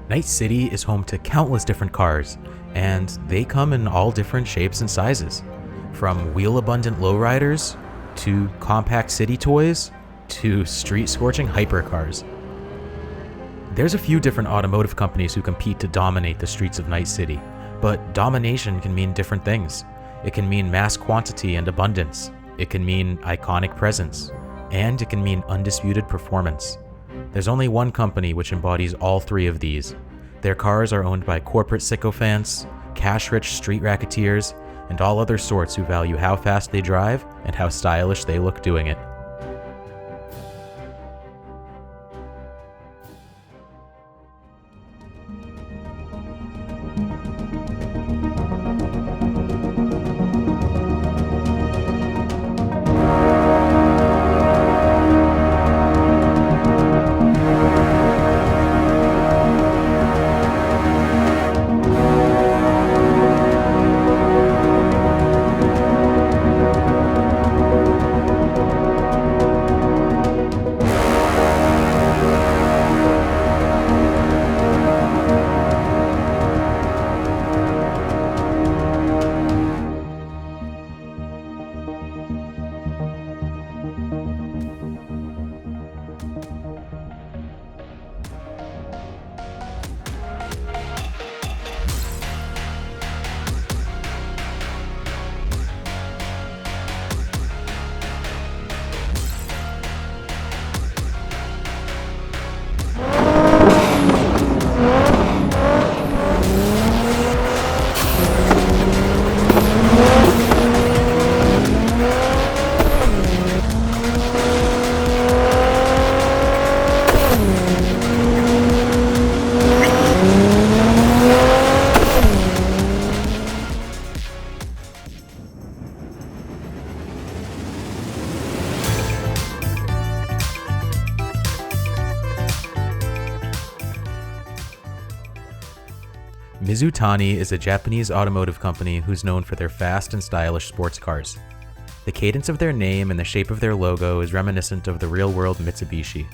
Night City is home to countless different cars, and they come in all different shapes and sizes. From wheel-abundant lowriders, to compact city toys, to street-scorching hypercars. There's a few different automotive companies who compete to dominate the streets of Night City, but domination can mean different things. It can mean mass quantity and abundance. It can mean iconic presence. And it can mean undisputed performance. There's only one company which embodies all three of these. Their cars are owned by corporate sycophants, cash-rich street racketeers, and all other sorts who value how fast they drive and how stylish they look doing it. Mizutani is a Japanese automotive company who's known for their fast and stylish sports cars. The cadence of their name and the shape of their logo is reminiscent of the real-world Mitsubishi.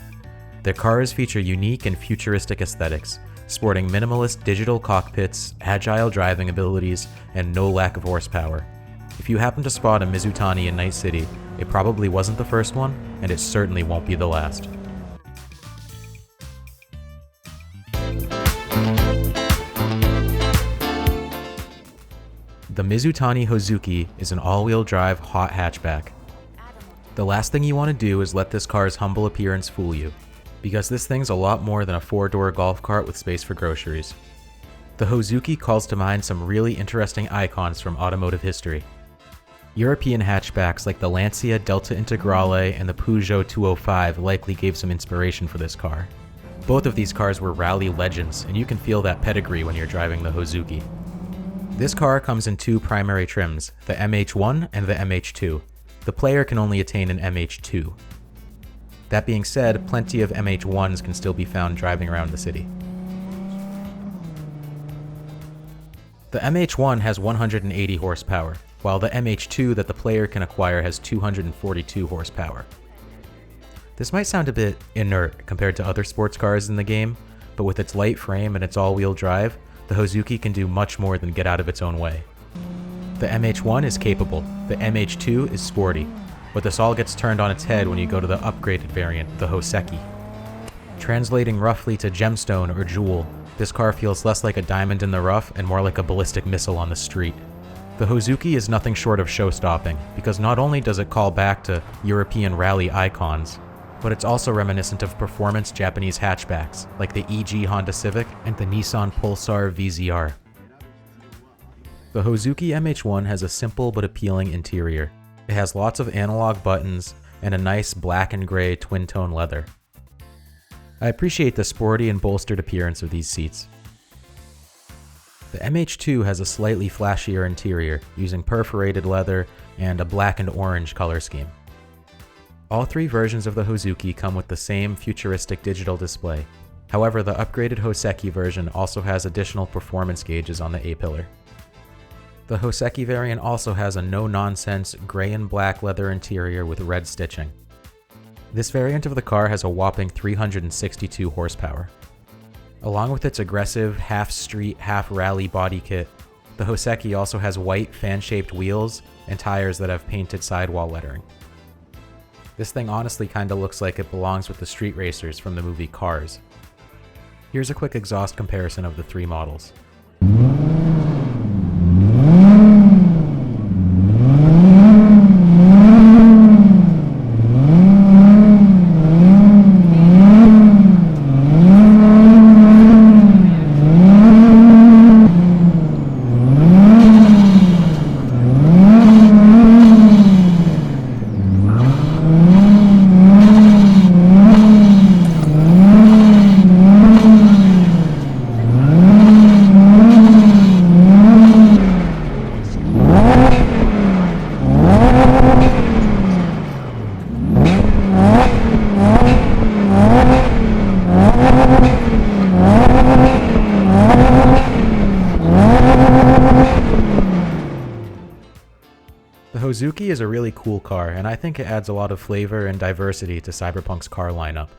Their cars feature unique and futuristic aesthetics, sporting minimalist digital cockpits, agile driving abilities, and no lack of horsepower. If you happen to spot a Mizutani in Night City, it probably wasn't the first one, and it certainly won't be the last. The Mizutani Hozuki is an all-wheel drive hot hatchback. The last thing you want to do is let this car's humble appearance fool you, because this thing's a lot more than a 4-door golf cart with space for groceries. The Hozuki calls to mind some really interesting icons from automotive history. European hatchbacks like the Lancia Delta Integrale and the Peugeot 205 likely gave some inspiration for this car. Both of these cars were rally legends, and you can feel that pedigree when you're driving the Hozuki. This car comes in two primary trims, the MH1 and the MH2. The player can only attain an MH2. That being said, plenty of MH1s can still be found driving around the city. The MH1 has 180 horsepower, while the MH2 that the player can acquire has 242 horsepower. This might sound a bit inert compared to other sports cars in the game, but with its light frame and its all-wheel drive, the Hozuki can do much more than get out of its own way. The MH1 is capable, the MH2 is sporty, but this all gets turned on its head when you go to the upgraded variant, the Hozuki. Translating roughly to gemstone or jewel, this car feels less like a diamond in the rough and more like a ballistic missile on the street. The Hozuki is nothing short of show-stopping, because not only does it call back to European rally icons, but it's also reminiscent of performance Japanese hatchbacks, like the EG Honda Civic and the Nissan Pulsar VZR. The Hozuki MH1 has a simple but appealing interior. It has lots of analog buttons and a nice black and gray twin-tone leather. I appreciate the sporty and bolstered appearance of these seats. The MH2 has a slightly flashier interior, using perforated leather and a black and orange color scheme. All three versions of the Hozuki come with the same futuristic digital display. However, the upgraded Hozuki version also has additional performance gauges on the A-pillar. The Hozuki variant also has a no-nonsense gray and black leather interior with red stitching. This variant of the car has a whopping 362 horsepower. Along with its aggressive half-street, half-rally body kit, the Hozuki also has white fan-shaped wheels and tires that have painted sidewall lettering. This thing honestly kinda looks like it belongs with the street racers from the movie Cars. Here's a quick exhaust comparison of the three models. The Hozuki is a really cool car, and I think it adds a lot of flavor and diversity to Cyberpunk's car lineup.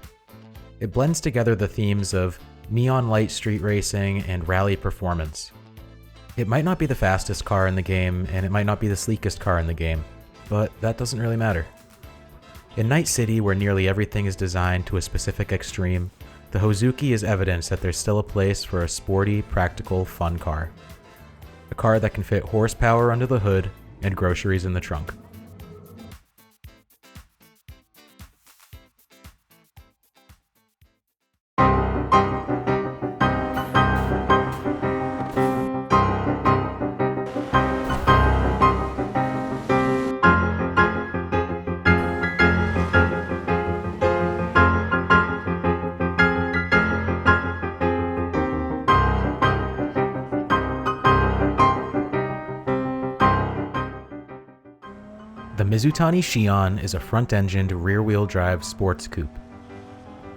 It blends together the themes of neon light street racing and rally performance. It might not be the fastest car in the game, and it might not be the sleekest car in the game, but that doesn't really matter. In Night City, where nearly everything is designed to a specific extreme, the Hozuki is evidence that there's still a place for a sporty, practical, fun car. A car that can fit horsepower under the hood and groceries in the trunk. The Mizutani Shion is a front-engined, rear-wheel drive sports coupe.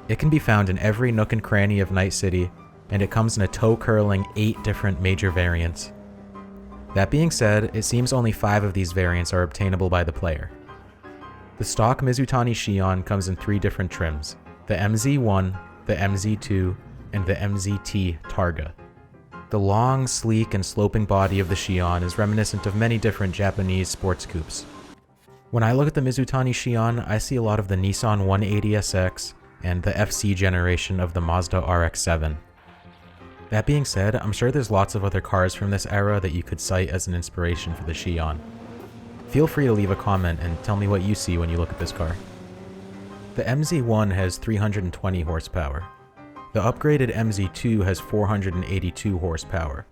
It can be found in every nook and cranny of Night City, and it comes in a toe-curling 8 different major variants. That being said, it seems only 5 of these variants are obtainable by the player. The stock Mizutani Shion comes in 3 different trims: the MZ1, the MZ2, and the MZT Targa. The long, sleek, and sloping body of the Shion is reminiscent of many different Japanese sports coupes. When I look at the Mizutani Shion, I see a lot of the Nissan 180SX and the FC generation of the Mazda RX-7. That being said, I'm sure there's lots of other cars from this era that you could cite as an inspiration for the Shion. Feel free to leave a comment and tell me what you see when you look at this car. The MZ1 has 320 horsepower. The upgraded MZ2 has 482 horsepower.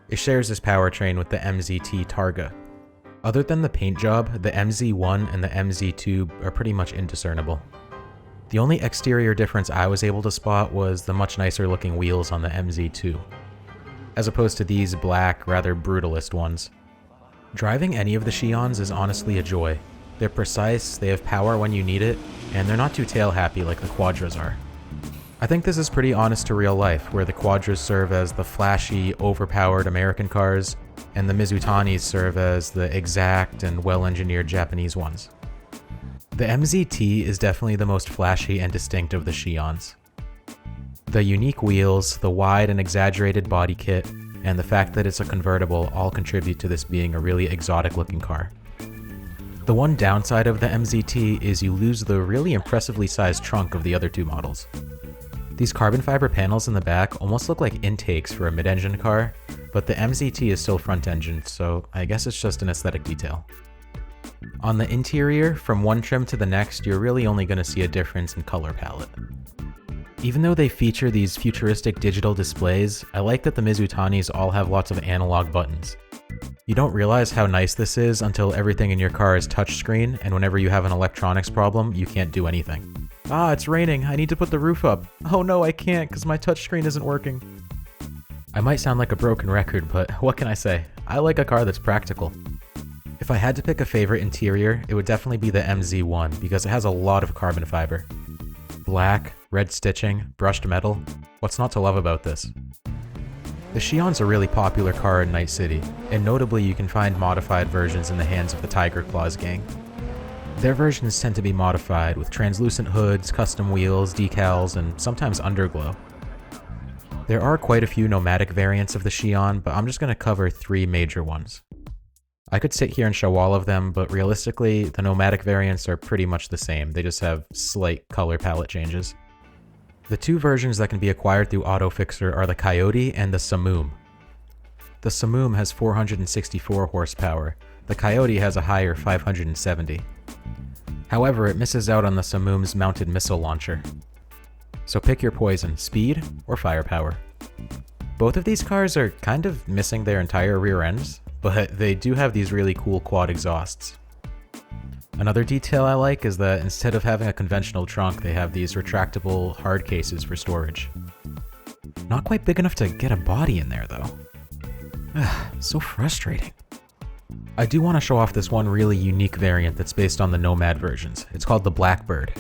It shares this powertrain with the MZT Targa. Other than the paint job, the MZ1 and the MZ2 are pretty much indiscernible. The only exterior difference I was able to spot was the much nicer looking wheels on the MZ2, as opposed to these black, rather brutalist ones. Driving any of the Shions is honestly a joy. They're precise, they have power when you need it, and they're not too tail-happy like the Quadras are. I think this is pretty honest to real life, where the Quadras serve as the flashy, overpowered American cars, and the Mizutanis serve as the exact and well-engineered Japanese ones. The MZT is definitely the most flashy and distinct of the Shions. The unique wheels, the wide and exaggerated body kit, and the fact that it's a convertible all contribute to this being a really exotic-looking car. The one downside of the MZT is you lose the really impressively sized trunk of the other 2 models. These carbon fiber panels in the back almost look like intakes for a mid-engine car, but the MZT is still front-engined, so I guess it's just an aesthetic detail. On the interior, from one trim to the next, you're really only going to see a difference in color palette. Even though they feature these futuristic digital displays, I like that the Mizutanis all have lots of analog buttons. You don't realize how nice this is until everything in your car is touchscreen, and whenever you have an electronics problem, you can't do anything. Ah, it's raining, I need to put the roof up. Oh no, I can't because my touchscreen isn't working. I might sound like a broken record, but what can I say? I like a car that's practical. If I had to pick a favorite interior, it would definitely be the MZ1 because it has a lot of carbon fiber. Black, red stitching, brushed metal. What's not to love about this? The Shion's a really popular car in Night City, and notably you can find modified versions in the hands of the Tiger Claws gang. Their versions tend to be modified with translucent hoods, custom wheels, decals, and sometimes underglow. There are quite a few nomadic variants of the Shion, but I'm just going to cover 3 major ones. I could sit here and show all of them, but realistically, the nomadic variants are pretty much the same. They just have slight color palette changes. The 2 versions that can be acquired through AutoFixer are the Coyote and the Simoom. The Simoom has 464 horsepower. The Coyote has a higher 570. However, it misses out on the Simoom's mounted missile launcher. So pick your poison, speed or firepower. Both of these cars are kind of missing their entire rear ends, but they do have these really cool quad exhausts. Another detail I like is that instead of having a conventional trunk, they have these retractable hard cases for storage. Not quite big enough to get a body in there though. So frustrating. I do want to show off this one really unique variant that's based on the Nomad versions. It's called the Blackbird.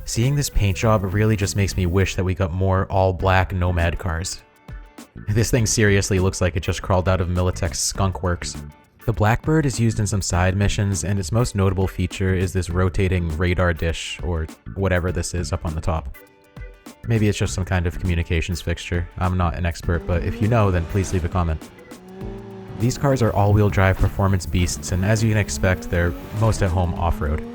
Seeing this paint job really just makes me wish that we got more all-black Nomad cars. This thing seriously looks like it just crawled out of Militech's Skunk Works. The Blackbird is used in some side missions, and its most notable feature is this rotating radar dish, or whatever this is up on the top. Maybe it's just some kind of communications fixture. I'm not an expert, but if you know, then please leave a comment. These cars are all-wheel drive performance beasts, and as you can expect, they're most at home off-road.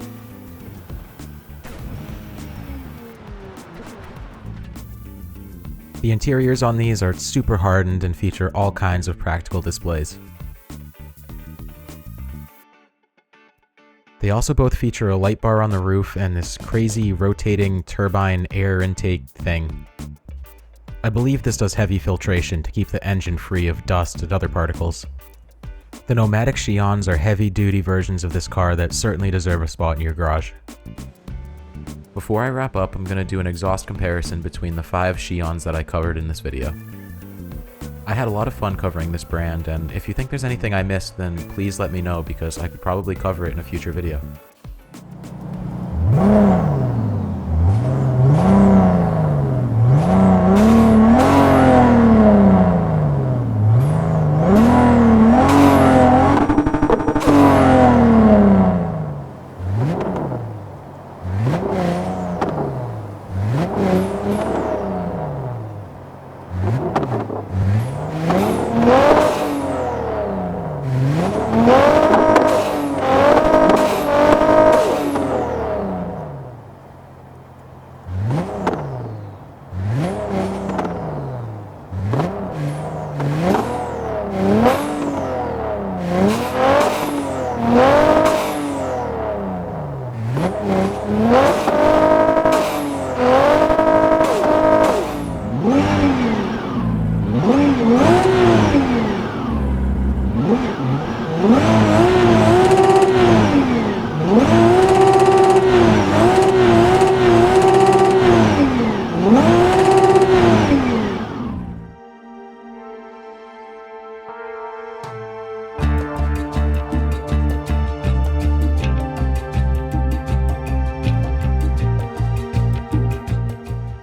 The interiors on these are super hardened and feature all kinds of practical displays. They also both feature a light bar on the roof and this crazy rotating turbine air intake thing. I believe this does heavy filtration to keep the engine free of dust and other particles. The Nomadic Shions are heavy-duty versions of this car that certainly deserve a spot in your garage. Before I wrap up, I'm going to do an exhaust comparison between the 5 Shions that I covered in this video. I had a lot of fun covering this brand, and if you think there's anything I missed, then please let me know because I could probably cover it in a future video.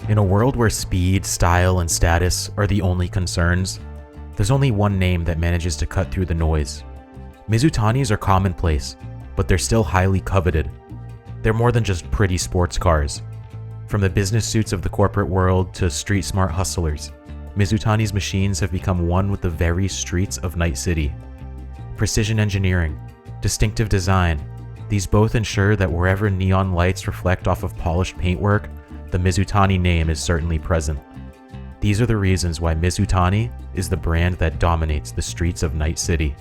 In a world where speed, style, and status are the only concerns, there's only one name that manages to cut through the noise. Mizutanis are commonplace, but they're still highly coveted. They're more than just pretty sports cars. From the business suits of the corporate world to street-smart hustlers, Mizutani's machines have become one with the very streets of Night City. Precision engineering, distinctive design, these both ensure that wherever neon lights reflect off of polished paintwork, the Mizutani name is certainly present. These are the reasons why Mizutani is the brand that dominates the streets of Night City.